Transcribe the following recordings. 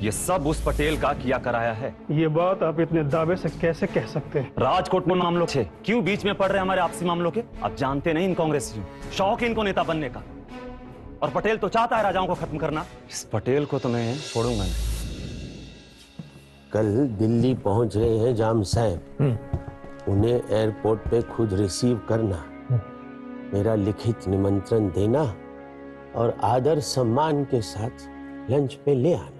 ये सब उस पटेल का किया कराया है। ये बात आप इतने दावे से कैसे कह सकते हैं? राजकोट में मामलों से क्यों बीच में पड़ रहे हमारे आपसी मामलों के? आप जानते नहीं इन कांग्रेसियों, शौक है इनको नेता बनने का, और पटेल तो चाहता है राजाओं को खत्म करना। इस पटेल को तो मैं छोड़ूंगा नहीं। कल दिल्ली पहुंच रहे हैं जाम साहब, उन्हें एयरपोर्ट पे खुद रिसीव करना, मेरा लिखित निमंत्रण देना और आदर सम्मान के साथ लंच पे ले आना।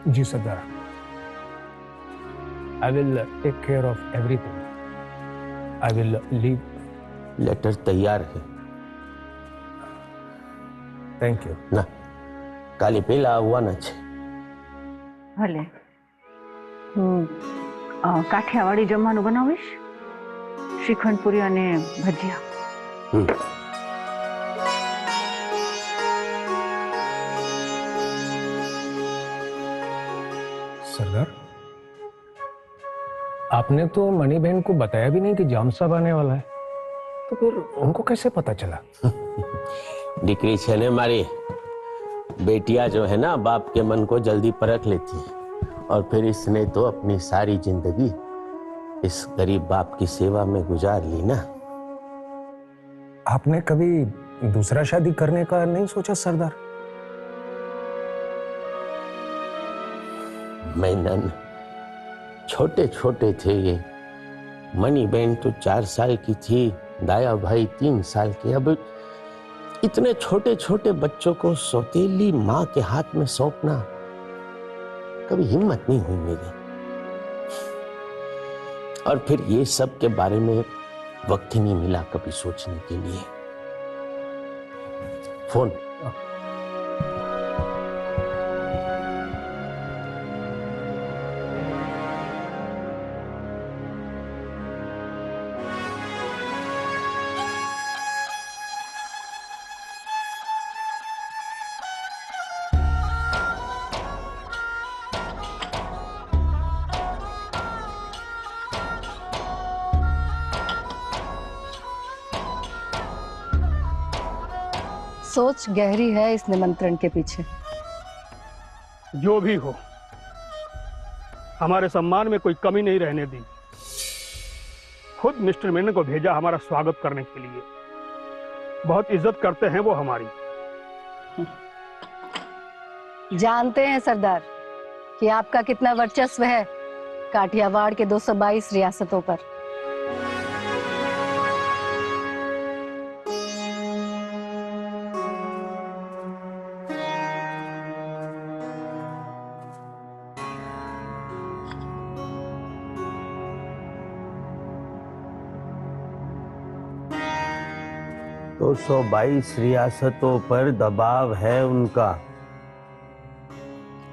जी Sardar, I will take care of everything. I will leave. Letter तैयार है। Thank you. ના કાલે પેલા આવવાના છે। ભલે, હું કાઠિયાવાડી જમવાનું બનાવીશ, શ્રીખંડ પૂરી અને ભજીયા। सरदार, आपने तो मणि बहन को बताया भी नहीं कि जाम साहब आने वाला है, तो फिर उनको कैसे पता चला? દીકરી છે ને મારી, बेटियां जो है ना बाप के मन को जल्दी परख लेती है, और फिर इसने तो अपनी सारी जिंदगी इस गरीब बाप की सेवा में गुजार ली ना। आपने कभी दूसरा शादी करने का नहीं सोचा सरदार? मैनन, छोटे छोटे थे ये। मनी बहन तो 4 साल की थी, दाया भाई 3 साल के। अब इतने छोटे छोटे बच्चों को सौतेली माँ के हाथ में सौंपना कभी हिम्मत नहीं हुई मेरी। और फिर ये सब के बारे में वक्त ही नहीं मिला कभी सोचने के लिए। फोन सोच गहरी है इस निमंत्रण के पीछे। जो भी हो, हमारे सम्मान में कोई कमी नहीं रहने दी। खुद मिस्टर मेनन को भेजा हमारा स्वागत करने के लिए। बहुत इज्जत करते हैं वो हमारी। जानते हैं सरदार कि आपका कितना वर्चस्व है काठियावाड़ के 222 रियासतों पर। तो 222 रियासतों पर दबाव है उनका।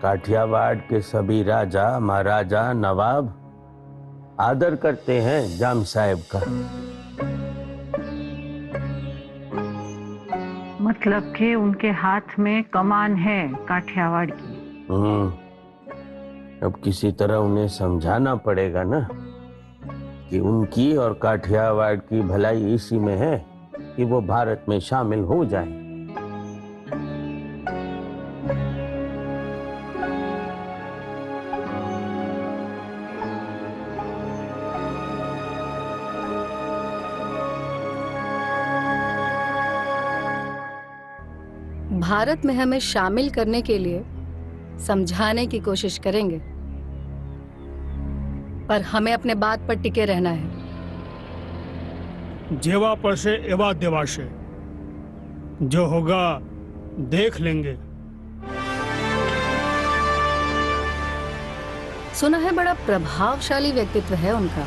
काठियावाड़ के सभी राजा, महाराजा, नवाब आदर करते हैं जाम साहब का। मतलब कि उनके हाथ में कमान है काठियावाड़ की। अब किसी तरह उन्हें समझाना पड़ेगा ना कि उनकी और काठियावाड़ की भलाई इसी में है कि वो भारत में शामिल हो जाए। भारत में हमें शामिल करने के लिए समझाने की कोशिश करेंगे, पर हमें अपने बात पर टिके रहना है। जेवा पर से एवा देवा से, जो होगा देख लेंगे। सुना है बड़ा प्रभावशाली व्यक्तित्व है उनका।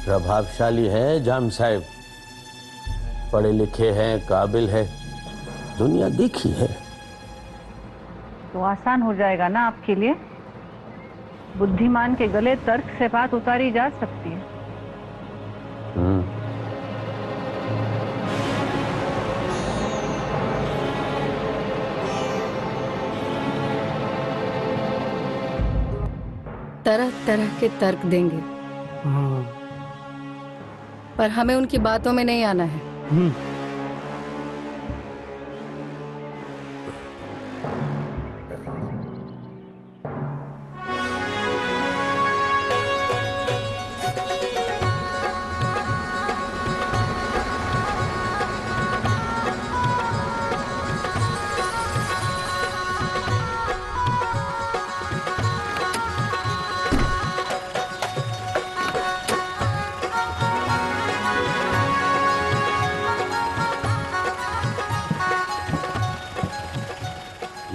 प्रभावशाली है जाम साहब, पढ़े लिखे हैं, काबिल है, दुनिया देखी है। तो आसान हो जाएगा ना आपके लिए। बुद्धिमान के गले तर्क से बात उतारी जा सकती है। तरह तरह के तर्क देंगे हाँ। पर हमें उनकी बातों में नहीं आना है।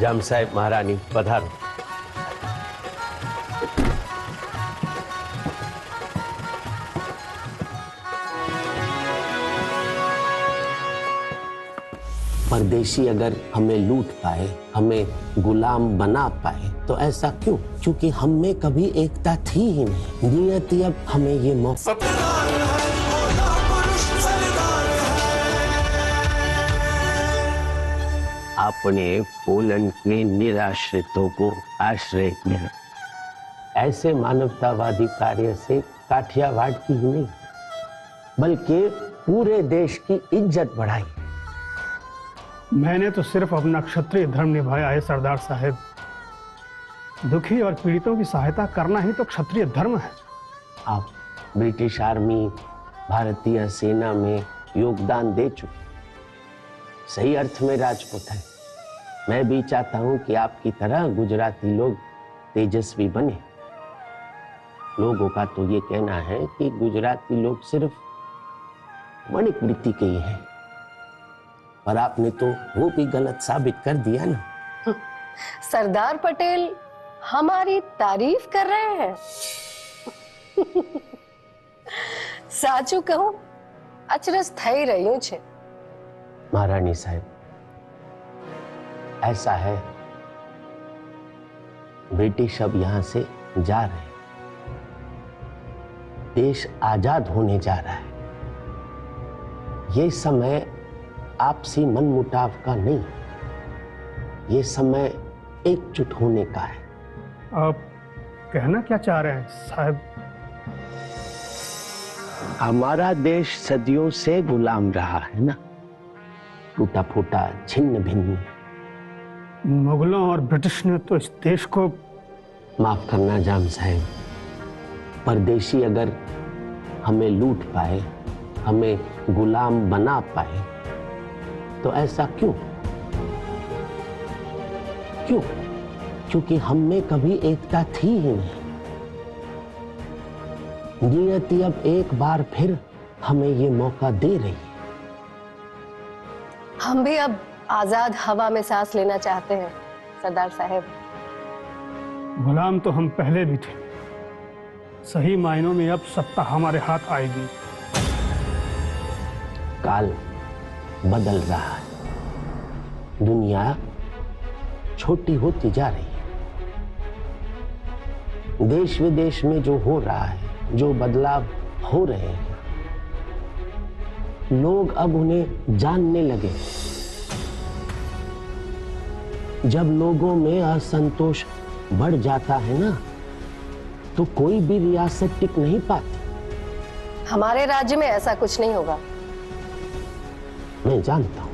जाम साहेब महारानी पधारो। परदेशी अगर हमें लूट पाए, हमें गुलाम बना पाए, तो ऐसा क्यों? क्योंकि हम में कभी एकता थी ही नहीं। नियति अब हमें ये मौका अपने पोलैंड के निराश्रितों को आश्रय दिया। ऐसे मानवतावादी कार्य से काठियावाड़ की ही नहीं बल्कि पूरे देश की इज्जत बढ़ाई। मैंने तो सिर्फ अपना क्षत्रिय धर्म निभाया है सरदार साहब। दुखी और पीड़ितों की सहायता करना ही तो क्षत्रिय धर्म है। आप ब्रिटिश आर्मी, भारतीय सेना में योगदान दे चुके, सही अर्थ में राजपूत है। मैं भी चाहता हूं कि आपकी तरह गुजराती लोग तेजस्वी बने। लोगों का तो ये कहना है कि गुजराती लोग सिर्फ वणिक वृत्ति के ही हैं, पर आपने तो वो भी गलत साबित कर दिया ना। सरदार पटेल हमारी तारीफ कर रहे हैं। साचू कहूं, अचरज થઈ રહ્યું છે। महारानी साहब, ऐसा है, ब्रिटिश अब यहां से जा रहे हैं। देश आजाद होने जा रहा है। ये समय आपसी मनमुटाव का नहीं, ये समय एकजुट होने का है। आप कहना क्या चाह रहे हैं साहब? हमारा देश सदियों से गुलाम रहा है ना, टूटा फूटा, छिन्न भिन्न। मुगलों और ब्रिटिश ने तो इस देश को। माफ करना जाम साहब, परदेशी अगर हमें लूट पाए, हमें गुलाम बना पाए, तो ऐसा क्यों? क्यों? क्योंकि हम में कभी एकता थी ही नहीं। नियति अब एक बार फिर हमें ये मौका दे रही है। हम भी अब आजाद हवा में सांस लेना चाहते हैं सरदार साहब। गुलाम तो हम पहले भी थे। सही मायनों में अब सत्ता हमारे हाथ आएगी। काल बदल रहा है, दुनिया छोटी होती जा रही है। देश विदेश में जो हो रहा है, जो बदलाव हो रहे हैं, लोग अब उन्हें जानने लगे। जब लोगों में असंतोष बढ़ जाता है ना, तो कोई भी रियासत टिक नहीं पाती। हमारे राज्य में ऐसा कुछ नहीं होगा। मैं जानता हूं,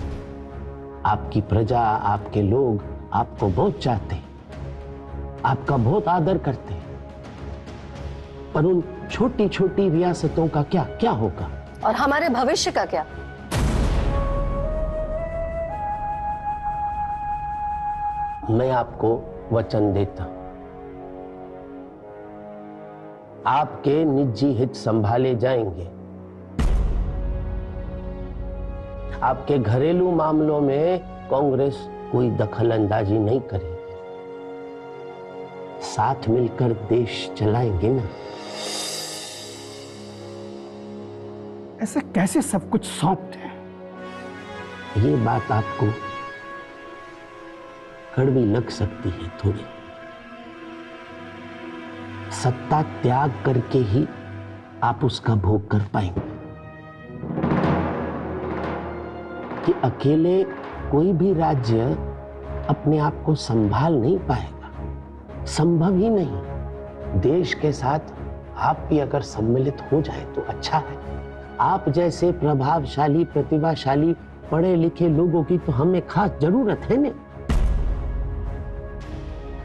आपकी प्रजा, आपके लोग आपको बहुत चाहते हैं, आपका बहुत आदर करते हैं, पर उन छोटी छोटी रियासतों का क्या होगा? और हमारे भविष्य का क्या? मैं आपको वचन देता हूं, आपके निजी हित संभाले जाएंगे। आपके घरेलू मामलों में कांग्रेस कोई दखल अंदाजी नहीं करेगी। साथ मिलकर देश चलाएंगे ना। ऐसे कैसे सब कुछ सौंपते हैं? ये बात आपको कड़वी लग सकती है थोड़ी। सत्ता त्याग करके ही आप उसका भोग कर पाएंगे। कि अकेले कोई भी राज्य अपने आप को संभाल नहीं पाएगा, संभव ही नहीं। देश के साथ आप भी अगर सम्मिलित हो जाए तो अच्छा है। आप जैसे प्रभावशाली, प्रतिभाशाली, पढ़े लिखे लोगों की तो हमें खास जरूरत है ना।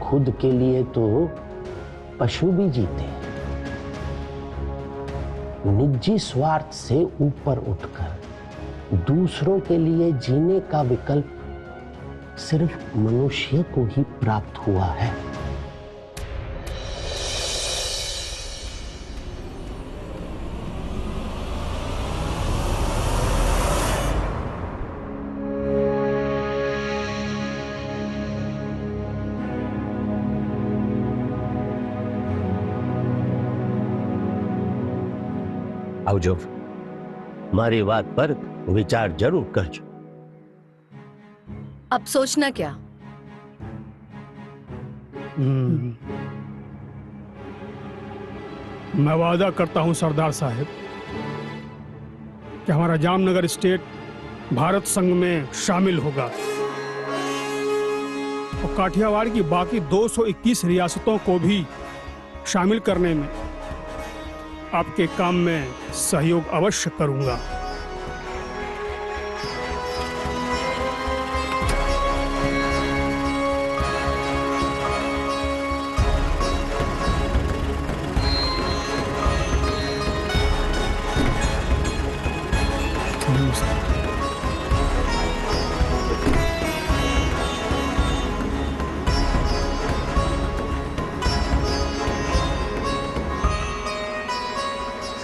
खुद के लिए तो पशु भी जीते हैं। निजी स्वार्थ से ऊपर उठकर दूसरों के लिए जीने का विकल्प सिर्फ मनुष्य को ही प्राप्त हुआ है। આવજો। हमारी बात पर विचार जरूर करजो। अब सोचना क्या? मैं वादा करता हूं सरदार साहब कि हमारा जामनगर स्टेट भारत संघ में शामिल होगा और काठियावाड़ की बाकी 221 रियासतों को भी शामिल करने में आपके काम में सहयोग अवश्य करूंगा।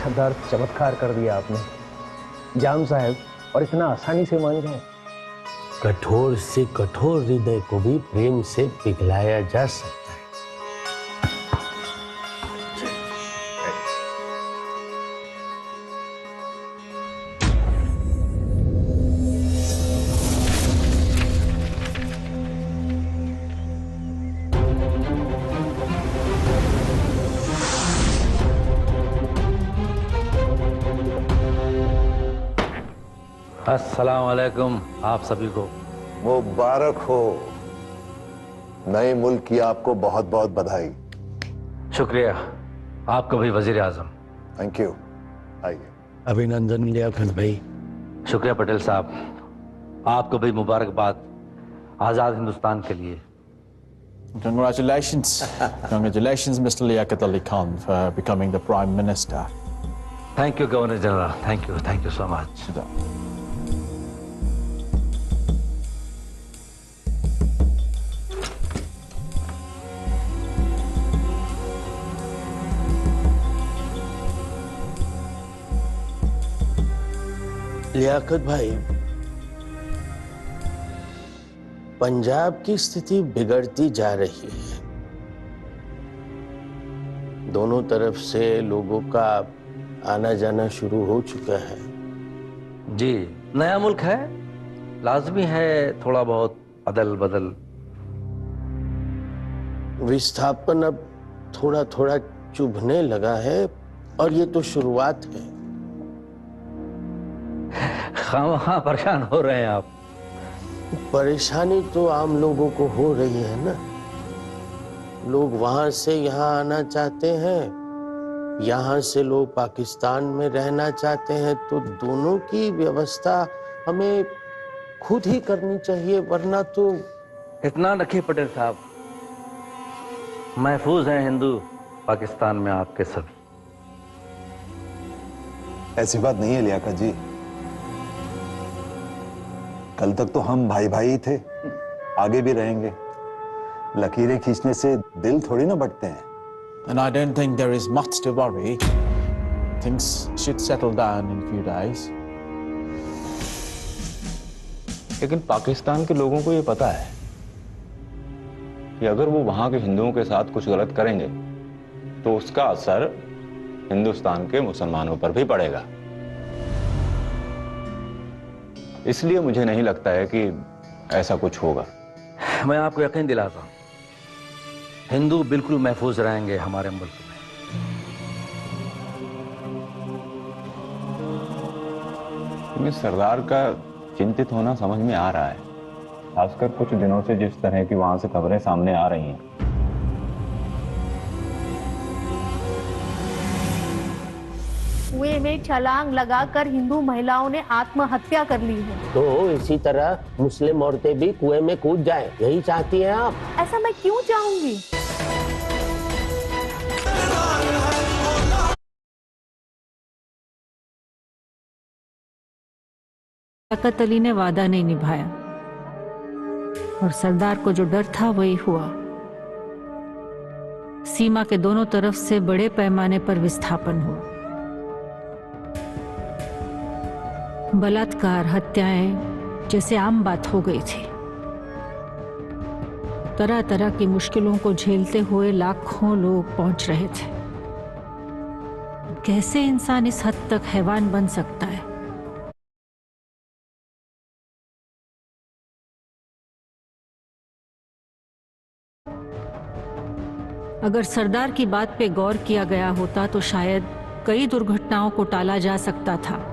सरदार, चमत्कार कर दिया आपने। जाम साहब और इतना आसानी से मान गए। कठोर से कठोर हृदय को भी प्रेम से पिघलाया जा सकता है। अस्सलाम वालेकुम आप सभी को। मुबारक हो। नए मुल्क की आपको बहुत बहुत बधाई। शुक्रिया। आपको भी वजीर आजम। Thank you. आइए। अभिनंदन लियाकत भाई। शुक्रिया पटेल साहब, आपको भी मुबारकबाद आजाद हिंदुस्तान के लिए। Congratulations. Congratulations, Mr. Liaquat Ali Khan, for becoming the Prime Minister. Thank you Governor General. Thank you so much. Liaquat भाई, पंजाब की स्थिति बिगड़ती जा रही है। दोनों तरफ से लोगों का आना जाना शुरू हो चुका है। जी, नया मुल्क है, लाजमी है थोड़ा बहुत अदल बदल। विस्थापन अब थोड़ा थोड़ा चुभने लगा है और ये तो शुरुआत है। खामखा परेशान हो रहे हैं आप। परेशानी तो आम लोगों को हो रही है ना। लोग वहां से यहाँ आना चाहते हैं, यहाँ से लोग पाकिस्तान में रहना चाहते हैं, तो दोनों की व्यवस्था हमें खुद ही करनी चाहिए, वरना तो। इतना रखिए पटेल साहब, महफूज हैं हिंदू पाकिस्तान में आपके सभी। ऐसी बात नहीं है लियाकत जी। कल तक तो हम भाई भाई ही थे, आगे भी रहेंगे। लकीरें खींचने से दिल थोड़ी ना बढ़ते हैं। And I don't think there is much to worry. Things should settle down in a few days. लेकिन पाकिस्तान के लोगों को ये पता है कि अगर वो वहां के हिंदुओं के साथ कुछ गलत करेंगे तो उसका असर हिंदुस्तान के मुसलमानों पर भी पड़ेगा। इसलिए मुझे नहीं लगता है कि ऐसा कुछ होगा। मैं आपको यकीन दिलाता हूं, हिंदू बिल्कुल महफूज रहेंगे हमारे मुल्क में। लेकिन सरदार का चिंतित होना समझ में आ रहा है, खासकर कुछ दिनों से जिस तरह की वहां से खबरें सामने आ रही हैं। कुएं में छलांग लगाकर हिंदू महिलाओं ने आत्महत्या कर ली है। तो इसी तरह मुस्लिम औरतें भी कुएं में कूद जाएं, यही चाहती हैं आप? ऐसा मैं क्यों चाहूंगी? लियाकत अली ने वादा नहीं निभाया और सरदार को जो डर था वही हुआ। सीमा के दोनों तरफ से बड़े पैमाने पर विस्थापन हुआ। बलात्कार, हत्याएं जैसे आम बात हो गई थी। तरह तरह की मुश्किलों को झेलते हुए लाखों लोग पहुंच रहे थे। कैसे इंसान इस हद तक हैवान बन सकता है? अगर सरदार की बात पे गौर किया गया होता तो शायद कई दुर्घटनाओं को टाला जा सकता था।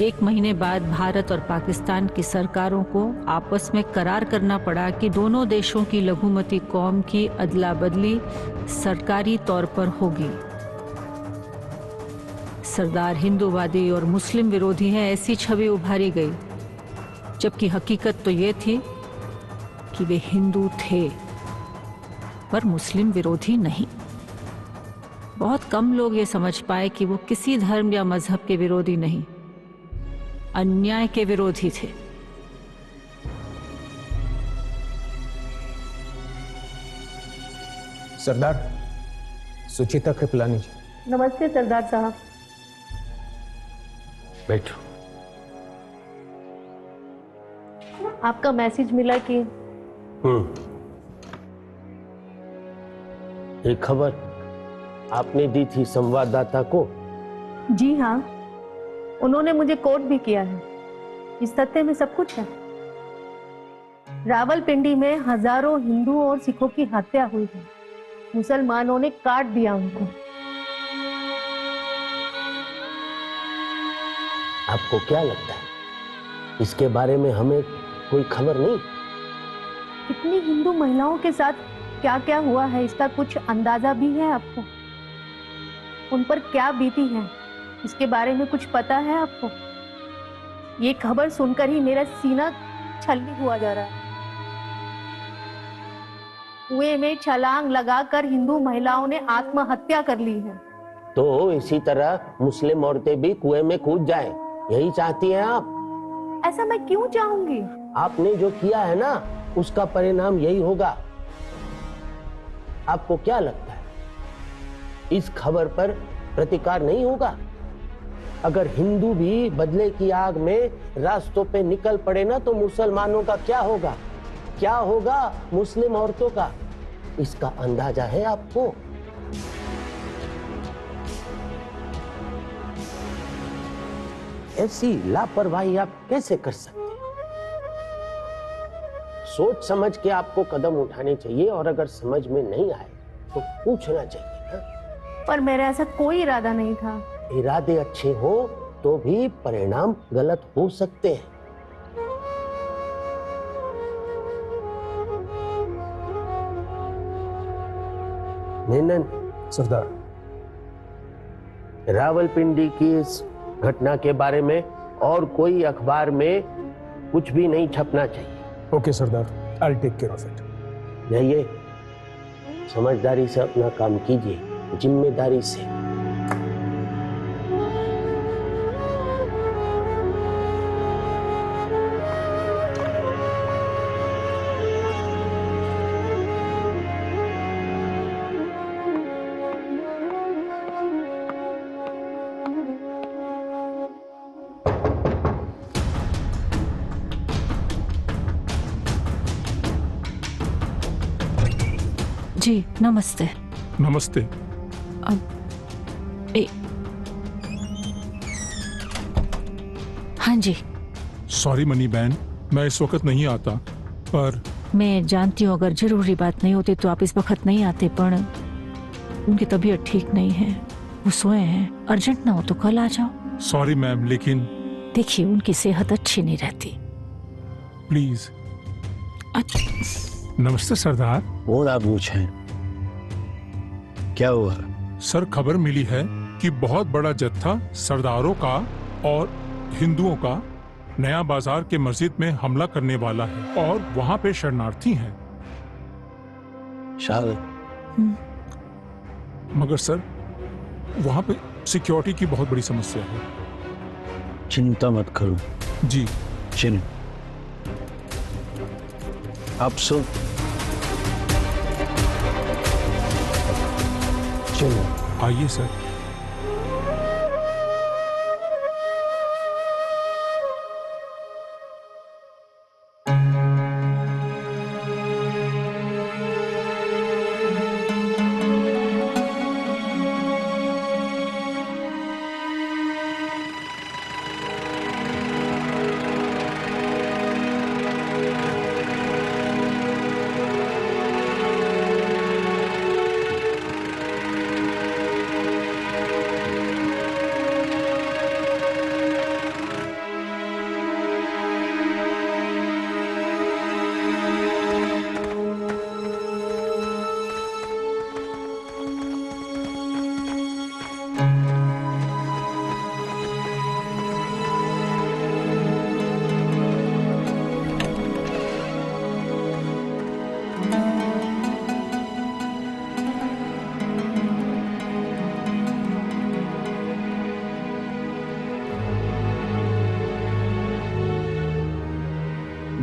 1 महीने बाद भारत और पाकिस्तान की सरकारों को आपस में करार करना पड़ा कि दोनों देशों की लघुमती कौम की अदला बदली सरकारी तौर पर होगी। सरदार हिंदूवादी और मुस्लिम विरोधी हैं, ऐसी छवि उभारी गई, जबकि हकीकत तो ये थी कि वे हिंदू थे पर मुस्लिम विरोधी नहीं। बहुत कम लोग ये समझ पाए कि वो किसी धर्म या मजहब के विरोधी नहीं, अन्याय के विरोधी थे। सरदार, सुचिता कृपलानी जी। नमस्ते सरदार साहब। बैठो। आपका मैसेज मिला कि एक खबर आपने दी थी संवाददाता को? जी हाँ, उन्होंने मुझे कोट भी किया है। इस तथ्य में सब कुछ है। रावलपिंडी में हजारों हिंदुओं और सिखों की हत्या हुई है। मुसलमानों ने काट दिया उनको। आपको क्या लगता है, इसके बारे में हमें कोई खबर नहीं? कितनी हिंदू महिलाओं के साथ क्या क्या हुआ है, इसका कुछ अंदाजा भी है आपको? उन पर क्या बीती है, इसके बारे में कुछ पता है आपको? ये खबर सुनकर ही मेरा सीना छलनी हुआ जा रहा है। कुएं में छलांग लगाकर हिंदू महिलाओं ने आत्महत्या कर ली है। तो इसी तरह मुस्लिम औरतें भी कुएं में कूद जाएं, यही चाहती हैं आप? ऐसा मैं क्यों चाहूंगी? आपने जो किया है ना, उसका परिणाम यही होगा। आपको क्या लगता है, इस खबर पर प्रतिकार नहीं होगा? अगर हिंदू भी बदले की आग में रास्तों पे निकल पड़े ना, तो मुसलमानों का क्या होगा? क्या होगा मुस्लिम औरतों का? इसका अंदाजा है आपको? ऐसी लापरवाही आप कैसे कर सकते हैं? सोच समझ के आपको कदम उठाने चाहिए, और अगर समझ में नहीं आए तो पूछना चाहिए ना? पर मेरा ऐसा कोई इरादा नहीं था। इरादे अच्छे हो तो भी परिणाम गलत हो सकते हैं। नेनन सरदार, रावलपिंडी की इस घटना के बारे में और कोई अखबार में कुछ भी नहीं छपना चाहिए। Okay Sardar, I'll take care of it। जाइए, समझदारी से अपना काम कीजिए, जिम्मेदारी से। जी नमस्ते। नमस्ते। हाँ जी। सॉरी मनी बहन, मैं इस वक्त नहीं आता, पर मैं जानती हूँ अगर जरूरी बात नहीं होती तो आप इस वक्त नहीं आते, पर उनकी तबीयत ठीक नहीं है, वो सोए हैं। अर्जेंट ना हो तो कल आ जाओ। सॉरी मैम, लेकिन देखिए उनकी सेहत अच्छी नहीं रहती। प्लीज। नमस्ते सरदार। और आप पूछें, क्या हुआ? सर, खबर मिली है कि बहुत बड़ा जत्था सरदारों का और हिंदुओं का नया बाजार के मस्जिद में हमला करने वाला है और वहां पे शरणार्थी हैं। मगर सर, वहां पे सिक्योरिटी की बहुत बड़ी समस्या है। चिंता मत करो। जी चलो आप सुन, चलो आइए सर।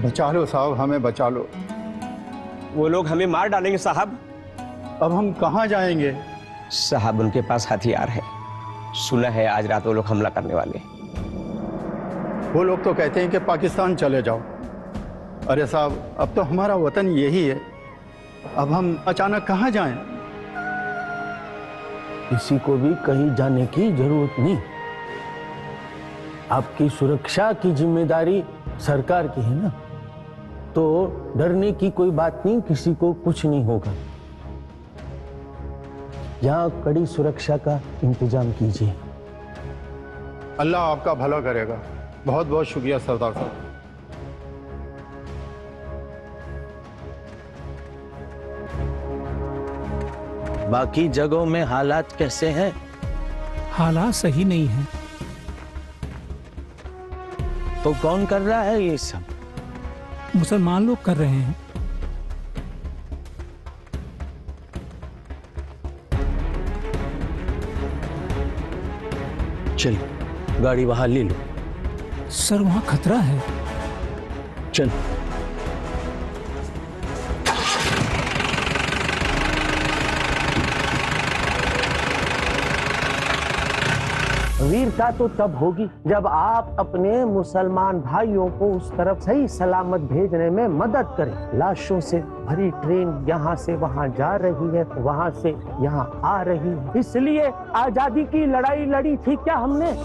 बचा लो साहब, हमें बचा लो। वो लोग हमें मार डालेंगे साहब। अब हम कहाँ जाएंगे? साहब उनके पास हथियार है, सुना है आज रात वो लोग हमला करने वाले हैं। वो लोग तो कहते हैं कि पाकिस्तान चले जाओ। अरे साहब, अब तो हमारा वतन यही है, अब हम अचानक कहाँ जाएं? किसी को भी कहीं जाने की जरूरत नहीं। आपकी सुरक्षा की जिम्मेदारी सरकार की है ना, तो डरने की कोई बात नहीं, किसी को कुछ नहीं होगा। यहां कड़ी सुरक्षा का इंतजाम कीजिए। अल्लाह आपका भला करेगा। बहुत बहुत शुक्रिया सरदार साहब। बाकी जगहों में हालात कैसे हैं? हालात सही नहीं हैं। तो कौन कर रहा है ये सब? मुसलमान लोग कर रहे हैं। चल, गाड़ी वहां ले लो। सर, वहां खतरा है। चल। वीरता तो तब होगी जब आप अपने मुसलमान भाइयों को उस तरफ सही सलामत भेजने में मदद करें। लाशों से भरी ट्रेन यहाँ से वहाँ जा रही है, वहाँ से यहाँ आ रही है। इसलिए आजादी की लड़ाई लड़ी थी क्या हमने?